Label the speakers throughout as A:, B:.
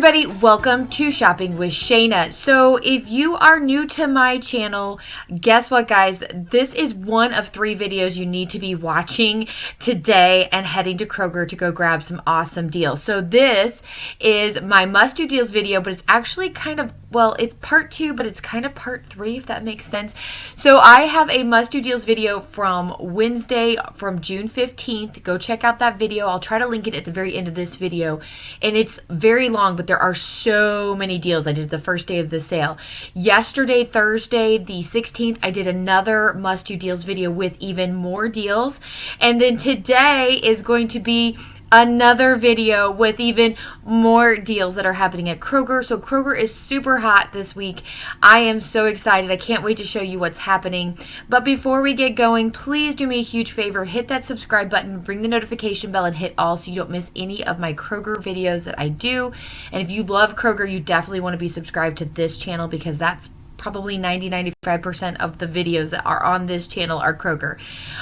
A: everybody, welcome to Shopping with Shana. So if you are new to my channel, guess what guys, this is one of 3 videos you need to be watching today and heading to Kroger to go grab some awesome deals. So this is my must-do deals video, but it's actually kind of, well, it's part 2, but it's kind of part 3, if that makes sense. So I have a must-do deals video from Wednesday, from June 15th. Go check out that video. I'll try to link it at the very end of this video. And it's very long, but there are so many deals. I did the first day of the sale. Yesterday, Thursday, the 16th, I did another must-do deals video with even more deals. And then today is going to be another video with even more deals that are happening at Kroger. So Kroger is super hot this week. I am so excited. I can't wait to show you what's happening. But before we get going, please do me a huge favor. Hit that subscribe button, ring the notification bell, and hit all so you don't miss any of my Kroger videos that I do. And if you love Kroger, you definitely want to be subscribed to this channel because that's probably 90-95% of the videos that are on this channel are Kroger.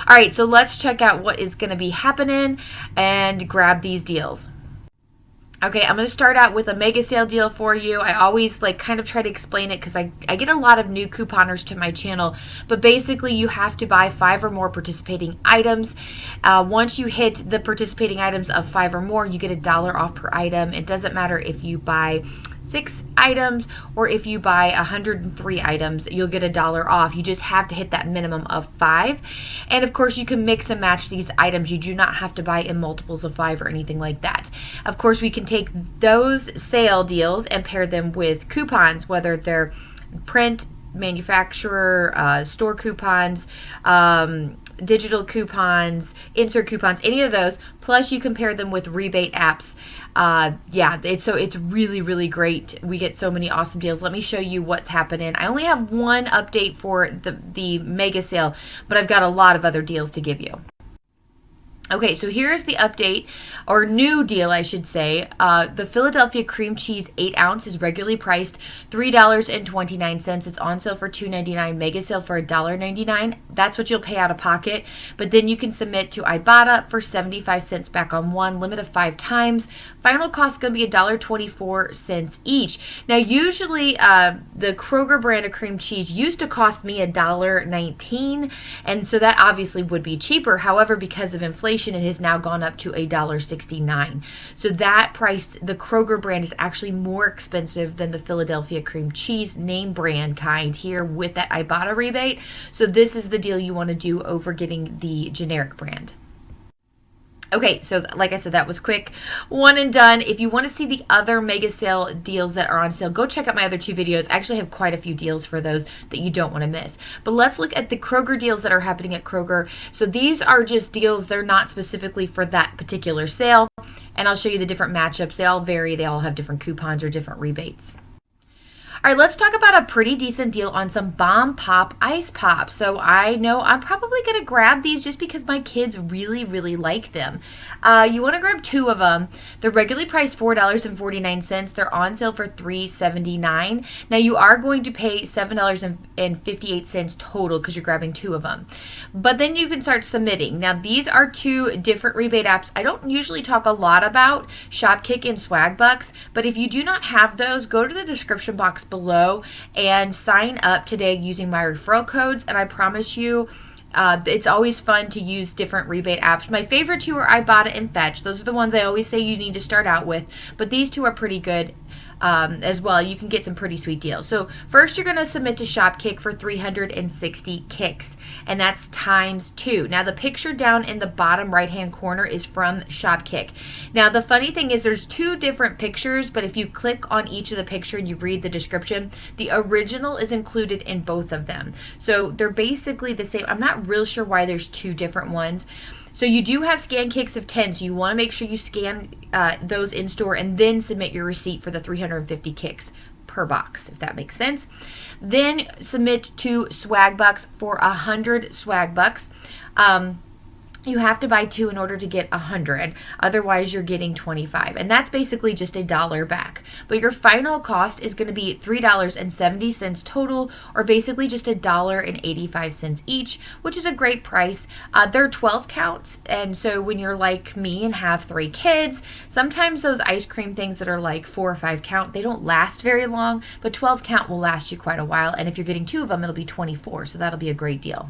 A: All right, so let's check out what is going to be happening and grab these deals. Okay, I'm going to start out with a mega sale deal for you. I always kind of try to explain it because I get a lot of new couponers to my channel. But basically, you have to buy 5 or more participating items. Once you hit the participating items of 5 or more, you get $1 off per item. It doesn't matter if you buy 6 items or if you buy 103 items, you'll get $1 off. You just have to hit that minimum of 5. And of course, you can mix and match these items. You do not have to buy in multiples of 5 or anything like that. Of course, we can take those sale deals and pair them with coupons, whether they're print, manufacturer, store coupons, digital coupons, insert coupons, any of those. Plus, you compare them with rebate apps. It's really, really great. We get so many awesome deals. Let me show you what's happening. I only have one update for the mega sale, but I've got a lot of other deals to give you. Okay, so here's the update, or new deal, I should say. The Philadelphia cream cheese 8 ounce is regularly priced $3.29. It's on sale for $2.99. Mega sale for $1.99. That's what you'll pay out of pocket. But then you can submit to Ibotta for 75 cents back on one, limit of 5 times. Final cost is going to be $1.24 each. Now, usually the Kroger brand of cream cheese used to cost me $1.19, and so that obviously would be cheaper. However, because of inflation, it has now gone up to $1.69. So that price, the Kroger brand, is actually more expensive than the Philadelphia cream cheese name brand kind here with that Ibotta rebate. So this is the deal you want to do over getting the generic brand. Okay, so like I said, that was quick. One and done. If you want to see the other mega sale deals that are on sale, go check out my other 2 videos. I actually have quite a few deals for those that you don't want to miss. But let's look at the Kroger deals that are happening at Kroger. So these are just deals. They're not specifically for that particular sale. And I'll show you the different matchups. They all vary. They all have different coupons or different rebates. All right, let's talk about a pretty decent deal on some Bomb Pop Ice Pop. So I know I'm probably going to grab these just because my kids really, really like them. You want to grab 2 of them. They're regularly priced $4.49. They're on sale for $3.79. Now you are going to pay $7.58 total because you're grabbing 2 of them. But then you can start submitting. Now these are 2 different rebate apps. I don't usually talk a lot about Shopkick and Swagbucks, but if you do not have those, go to the description box below and sign up today using my referral codes, and I promise you it's always fun to use different rebate apps. My favorite 2 are Ibotta and Fetch. Those are the ones I always say you need to start out with, but these 2 are pretty good as well. You can get some pretty sweet deals. So first you're going to submit to Shopkick for 360 kicks, and that's times 2. Now the picture down in the bottom right hand corner is from Shopkick. Now the funny thing is there's 2 different pictures, but if you click on each of the picture and you read the description, the original is included in both of them. So they're basically the same. I'm not real sure why there's 2 different ones. So you do have scan kicks of 10, so you want to make sure you scan those in store and then submit your receipt for the 350 kicks per box, if that makes sense. Then submit to Swagbucks for 100 Swagbucks. You have to buy 2 in order to get 100. Otherwise, you're getting 25. And that's basically just $1 back. But your final cost is going to be $3.70 total, or basically just $1.85 each, which is a great price. They're 12 counts. And so when you're like me and have 3 kids, sometimes those ice cream things that are like 4 or 5 count, they don't last very long, but 12 count will last you quite a while. And if you're getting 2 of them, it'll be 24. So that'll be a great deal.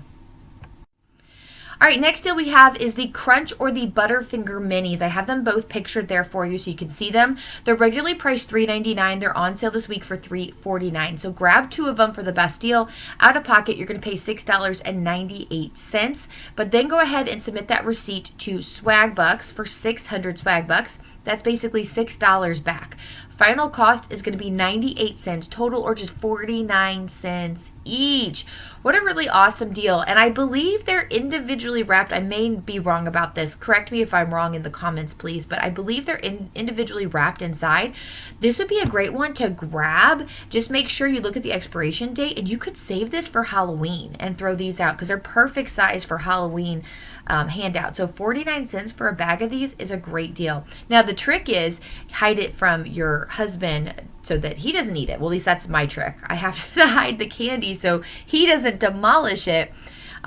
A: All right, next deal we have is the Crunch or the Butterfinger Minis. I have them both pictured there for you so you can see them. They're regularly priced $3.99. They're on sale this week for $3.49. So grab 2 of them for the best deal. Out of pocket, you're going to pay $6.98. But then go ahead and submit that receipt to Swagbucks for 600 Swagbucks. That's basically $6 back. Final cost is going to be 98 cents total, or just 49 cents each. What a really awesome deal. And I believe they're individually wrapped. I may be wrong about this. Correct me if I'm wrong in the comments, please. But I believe they're individually wrapped inside. This would be a great one to grab. Just make sure you look at the expiration date, and you could save this for Halloween and throw these out because they're perfect size for Halloween handout. So 49 cents for a bag of these is a great deal. Now the trick is hide it from your husband so that he doesn't eat it. Well, at least that's my trick. I have to hide the candy so he doesn't demolish it.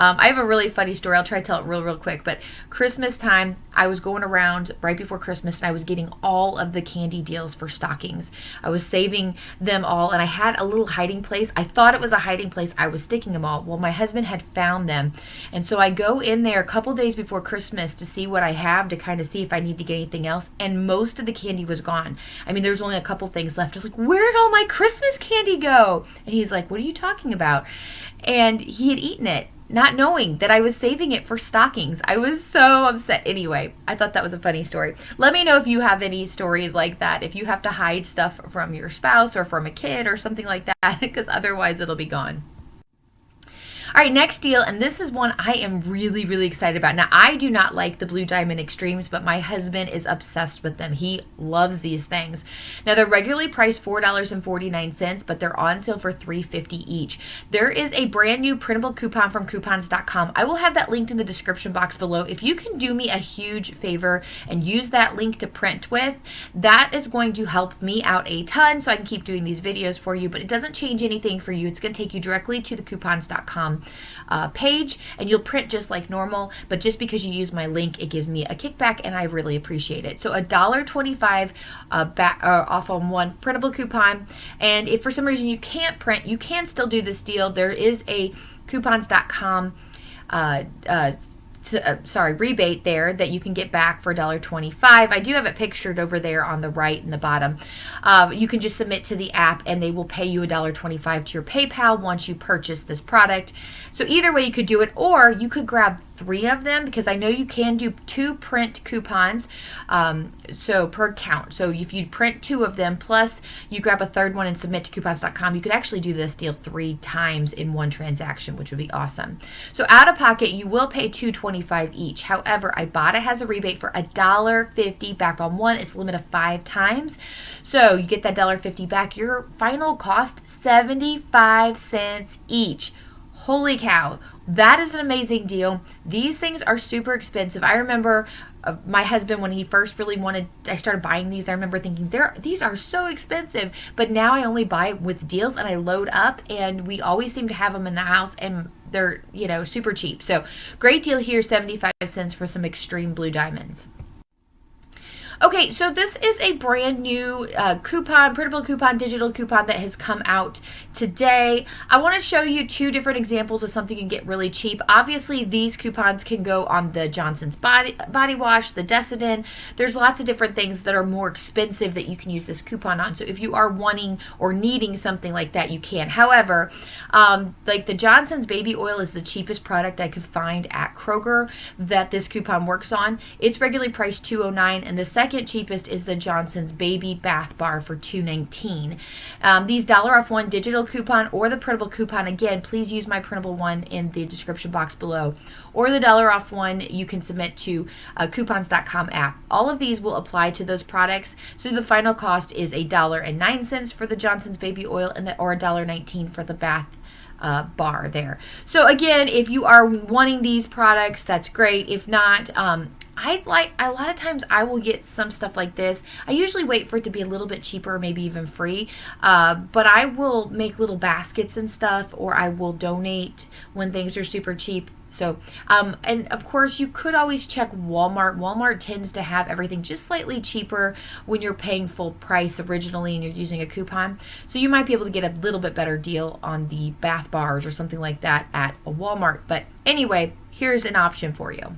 A: I have a really funny story. I'll try to tell it real quick. But Christmas time, I was going around right before Christmas, and I was getting all of the candy deals for stockings. I was saving them all, and I had a little hiding place. I thought it was a hiding place. I was sticking them all. Well, my husband had found them. And so I go in there a couple days before Christmas to see what I have, to kind of see if I need to get anything else. And most of the candy was gone. I mean, there's only a couple things left. I was like, where did all my Christmas candy go? And he's like, what are you talking about? And he had eaten it, not knowing that I was saving it for stockings. I was so upset. Anyway, I thought that was a funny story. Let me know if you have any stories like that, if you have to hide stuff from your spouse or from a kid or something like that, because otherwise it'll be gone. All right, next deal, and this is one I am really excited about. Now, I do not like the Blue Diamond Extremes, but my husband is obsessed with them. He loves these things. Now, they're regularly priced $4.49, but they're on sale for $3.50 each. There is a brand new printable coupon from coupons.com. I will have that linked in the description box below. If you can do me a huge favor and use that link to print with, that is going to help me out a ton so I can keep doing these videos for you, but it doesn't change anything for you. It's going to take you directly to the coupons.com page, and you'll print just like normal, but just because you use my link, it gives me a kickback, and I really appreciate it. So $1.25 off on one printable coupon. And if for some reason you can't print, you can still do this deal. There is a coupons.com rebate there that you can get back for $1.25. I do have it pictured over there on the right and the bottom. You can just submit to the app, and they will pay you $1.25 to your PayPal once you purchase this product. So either way you could do it, or you could grab 3 of them, because I know you can do 2 print coupons, so per count. So if you print 2 of them, plus you grab a third one and submit to coupons.com, you could actually do this deal 3 times in one transaction, which would be awesome. So out of pocket, you will pay $2.25 each. However, Ibotta has a rebate for $1.50 back on one. It's a limit of 5 times. So you get that $1.50 back. Your final cost, 75 cents each. Holy cow. That is an amazing deal. These things are super expensive. I remember my husband, when he first really I started buying these, I remember thinking, these are so expensive. But now I only buy with deals, and I load up, and we always seem to have them in the house, and they're, super cheap. So great deal here, 75 cents for some extreme blue diamonds. Okay, so this is a brand new printable coupon, digital coupon that has come out today. I want to show you 2 different examples of something you can get really cheap. Obviously, these coupons can go on the Johnson's body wash, the Desitin. There's lots of different things that are more expensive that you can use this coupon on. So if you are wanting or needing something like that, you can. However, like the Johnson's baby oil is the cheapest product I could find at Kroger that this coupon works on. It's regularly priced $2.09, and the second cheapest is the Johnson's baby bath bar for $2.19. These $1 off one digital coupon or the printable coupon, again, please use my printable one in the description box below, or the $1 off one you can submit to coupons.com app. All of these will apply to those products. So the final cost is $1.09 for the Johnson's baby oil, or $1.19 for the bath bar there. So again, if you are wanting these products, that's great. If not, I like, a lot of times I will get some stuff like this. I usually wait for it to be a little bit cheaper, maybe even free, but I will make little baskets and stuff, or I will donate when things are super cheap. So, and of course you could always check Walmart. Walmart tends to have everything just slightly cheaper when you're paying full price originally and you're using a coupon. So you might be able to get a little bit better deal on the bath bars or something like that at a Walmart. But anyway, here's an option for you.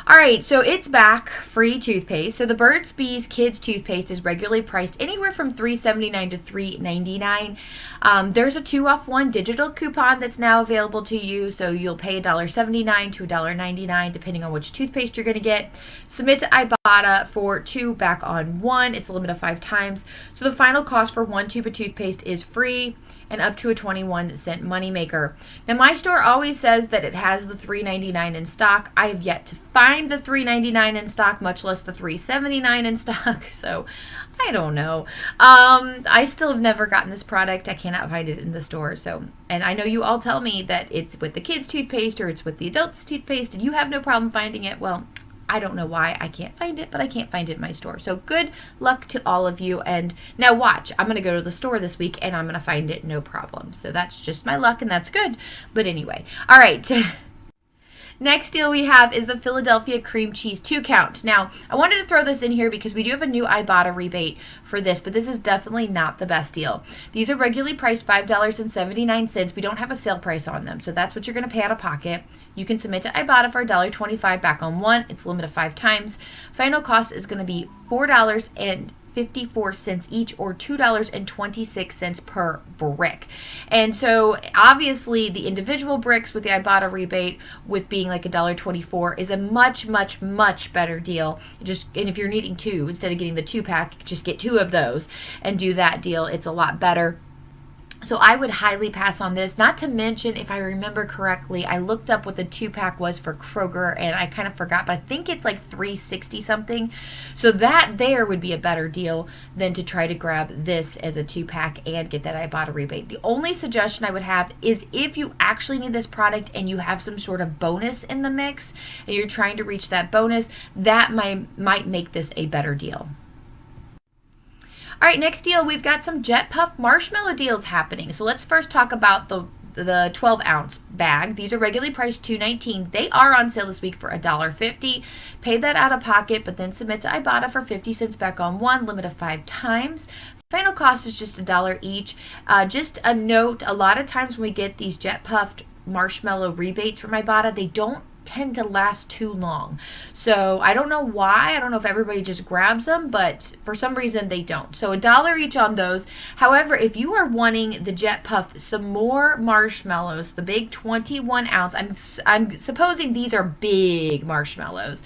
A: All right, so it's back, free toothpaste. So the Burt's Bees Kids Toothpaste is regularly priced anywhere from $3.79 to $3.99. There's a 2-off-1 digital coupon that's now available to you, so you'll pay $1.79 to $1.99 depending on which toothpaste you're going to get. Submit to Ibotta for 2 back on 1. It's a limit of 5 times. So the final cost for 1 tube of toothpaste is free and up to a 21-cent moneymaker. Now, my store always says that it has the $3.99 in stock. I have yet to find the $3.99 in stock, much less the $3.79 in stock, so I don't know. I still have never gotten this product. I cannot find it in the store. So, and I know you all tell me that it's with the kids' toothpaste or it's with the adults' toothpaste, and you have no problem finding it. Well, I don't know why I can't find it, but I can't find it in my store. So good luck to all of you. And now watch, I'm going to go to the store this week and I'm going to find it no problem. So that's just my luck and that's good. But anyway, all right. Next deal we have is the Philadelphia Cream Cheese 2-count. Now, I wanted to throw this in here because we do have a new Ibotta rebate for this, but this is definitely not the best deal. These are regularly priced $5.79. We don't have a sale price on them, so that's what you're going to pay out of pocket. You can submit to Ibotta for $1.25 back on 1. It's a limit of 5 times. Final cost is going to be $4.54 each, or $2.26 per brick. And so obviously the individual bricks with the Ibotta rebate, with being like $1.24, is a much, much, much better deal. And if you're needing 2 instead of getting the 2-pack, just get 2 of those and do that deal. It's a lot better. So I would highly pass on this. Not to mention, if I remember correctly, I looked up what the 2-pack was for Kroger and I kind of forgot, but I think it's like $3.60 something. So that there would be a better deal than to try to grab this as a 2-pack and get that Ibotta rebate. The only suggestion I would have is if you actually need this product and you have some sort of bonus in the mix and you're trying to reach that bonus, that might make this a better deal. All right, next deal, we've got some Jet Puff Marshmallow deals happening. So let's first talk about the 12-ounce bag. These are regularly priced $2.19. They are on sale this week for $1.50. Pay that out of pocket, but then submit to Ibotta for 50 cents back on 1, limit of 5 times. Final cost is just $1 each. Just a note, a lot of times when we get these Jet Puffed Marshmallow rebates from Ibotta, they don't tend to last too long. So I don't know why. I don't know if everybody just grabs them, but for some reason they don't. So $1 each on those. However, if you are wanting the Jet Puff, some more marshmallows, the big 21 ounce, I'm supposing these are big marshmallows.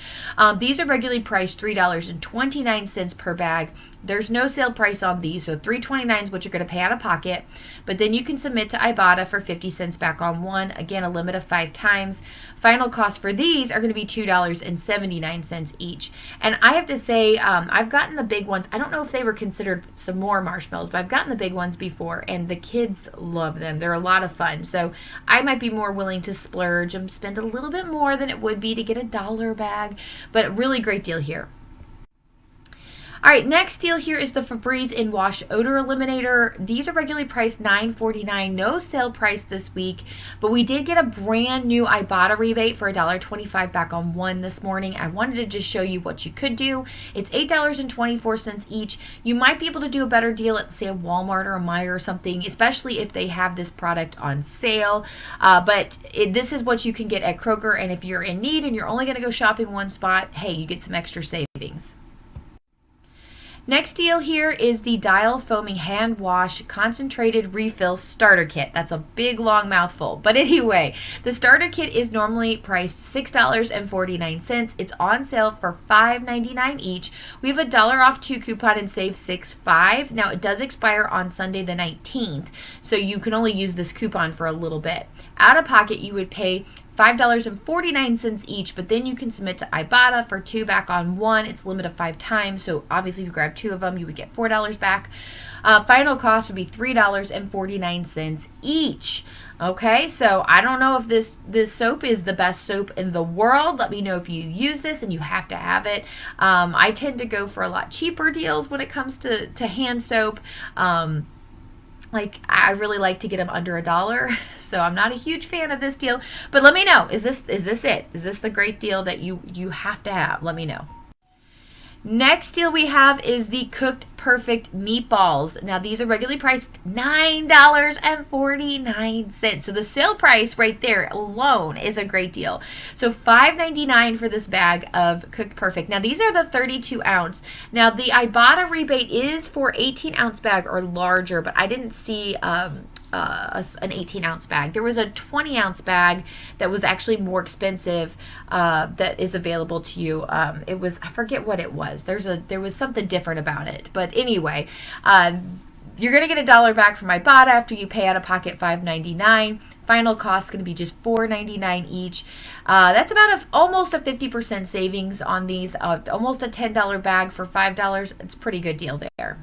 A: These are regularly priced $3.29 per bag. There's no sale price on these, so $3.29 is what you're going to pay out of pocket. But then you can submit to Ibotta for 50 cents back on 1. Again, a limit of 5 times. Final cost for these are going to be $2.79 each. And I have to say, I've gotten the big ones. I don't know if they were considered some more marshmallows, but I've gotten the big ones before, and the kids love them. They're a lot of fun. So I might be more willing to splurge and spend a little bit more than it would be to get a $1 bag. But a really great deal here. All right, next deal here is the Febreeze In Wash Odor Eliminator. These are regularly priced $9.49. No sale price this week, but we did get a brand new Ibotta rebate for $1.25 back on 1 this morning. I wanted to just show you what you could do. It's $8.24 each. You might be able to do a better deal at, say, a Walmart or a Meijer or something, especially if they have this product on sale. But this is what you can get at Kroger, and if you're in need and you're only going to go shopping one spot, hey, you get some extra savings. Next deal here is the Dial Foaming Hand Wash Concentrated Refill Starter Kit. That's a big, long mouthful. But anyway, the starter kit is normally priced $6.49. It's on sale for $5.99 each. We have a $1 off 2 coupon and save $6.5. Now, it does expire on Sunday the 19th, so you can only use this coupon for a little bit. Out of pocket, you would pay $5.49 each, but then you can submit to Ibotta for 2 back on 1. It's a limit of 5 times, so obviously if you grab 2 of them, you would get $4 back. Final cost would be $3.49 each. Okay, so I don't know if this soap is the best soap in the world. Let me know if you use this and you have to have it. I tend to go for a lot cheaper deals when it comes to hand soap. Like, I really like to get them under $1, so I'm not a huge fan of this deal. But let me know, is this it? Is this the great deal that you have to have? Let me know. Next deal we have is the Cooked Perfect meatballs. Now these are regularly priced $9.49. So the sale price right there alone is a great deal. So $5.99 for this bag of Cooked Perfect. Now these are the 32 ounce. Now the Ibotta rebate is for 18 ounce bag or larger, but I didn't see an 18 ounce bag. There was a 20 ounce bag that was actually more expensive that is available to you. It was, I forget what it was. There was something different about it. But anyway, you're going to get $1 back from Ibotta after you pay out of pocket $5.99. Final cost is going to be just $4.99 each. That's about almost a 50% savings on these. Almost a $10 bag for $5. It's a pretty good deal there.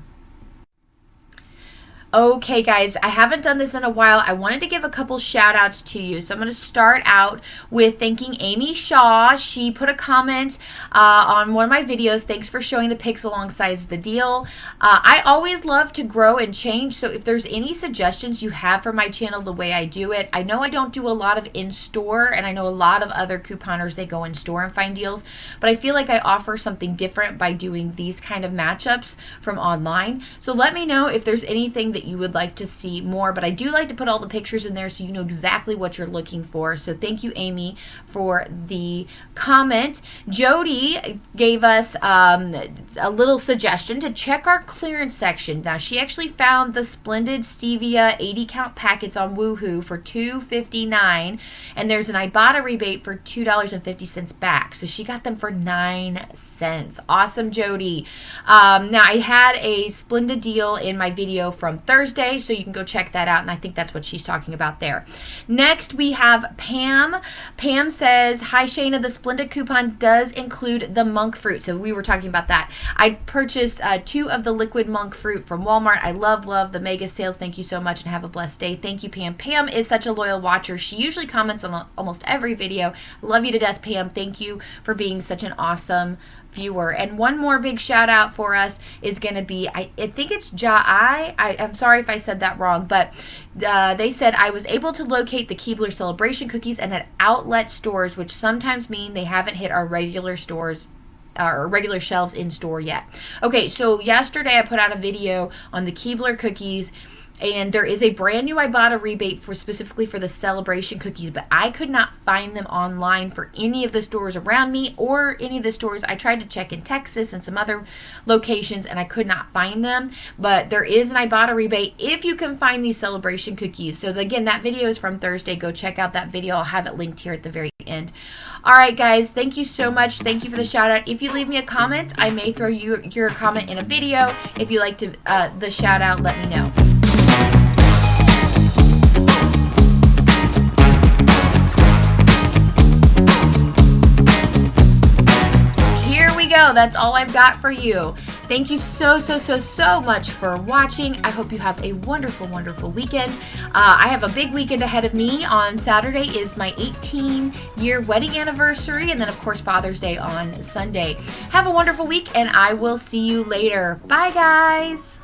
A: Okay, guys, I haven't done this in a while. I wanted to give a couple shout outs to you. So I'm going to start out with thanking Amy Shaw. She put a comment on one of my videos. Thanks for showing the pics alongside the deal. I always love to grow and change. So if there's any suggestions you have for my channel, the way I do it, I know I don't do a lot of in-store, and I know a lot of other couponers, they go in-store and find deals, but I feel like I offer something different by doing these kind of matchups from online. So let me know if there's anything that you would like to see more, but I do like to put all the pictures in there so you know exactly what you're looking for. So thank you, Amy, for the comment. Jody gave us a little suggestion to check our clearance section. Now, she actually found the Splendid Stevia 80 count packets on Woohoo for $2.59, and there's an Ibotta rebate for $2.50 back. So she got them for 9 cents. Awesome, Jody. Now, I had a Splendid deal in my video from Thursday, so you can go check that out, and I think that's what she's talking about there. Next, we have Pam. Pam says, hi, Shana, the Splendid coupon does include the monk fruit. So we were talking about that. I purchased 2 of the liquid monk fruit from Walmart. I love the mega sales. Thank you so much, and have a blessed day. Thank you, Pam. Pam is such a loyal watcher. She usually comments on almost every video. Love you to death, Pam. Thank you for being such an awesome viewer. And one more big shout out for us is going to be, I think it's I'm sorry if I said that wrong, but they said I was able to locate the Keebler Celebration cookies and at outlet stores, which sometimes mean they haven't hit our regular stores or regular shelves in store yet. Okay, so yesterday I put out a video on the Keebler cookies, and there is a brand new Ibotta rebate specifically for the Celebration cookies, but I could not find them online for any of the stores around me or any of the stores. I tried to check in Texas and some other locations, and I could not find them, but there is an Ibotta rebate if you can find these Celebration cookies. So again, that video is from Thursday. Go check out that video. I'll have it linked here at the very end. All right, guys, thank you so much. Thank you for the shout out. If you leave me a comment, I may throw your comment in a video. If you like the shout out, let me know. Go. That's all I've got for you. Thank you so much for watching. I hope you have a wonderful weekend. I have a big weekend ahead of me. On Saturday is my 18-year wedding anniversary, and then of course Father's Day on Sunday. Have a wonderful week, and I will see you later. Bye, guys.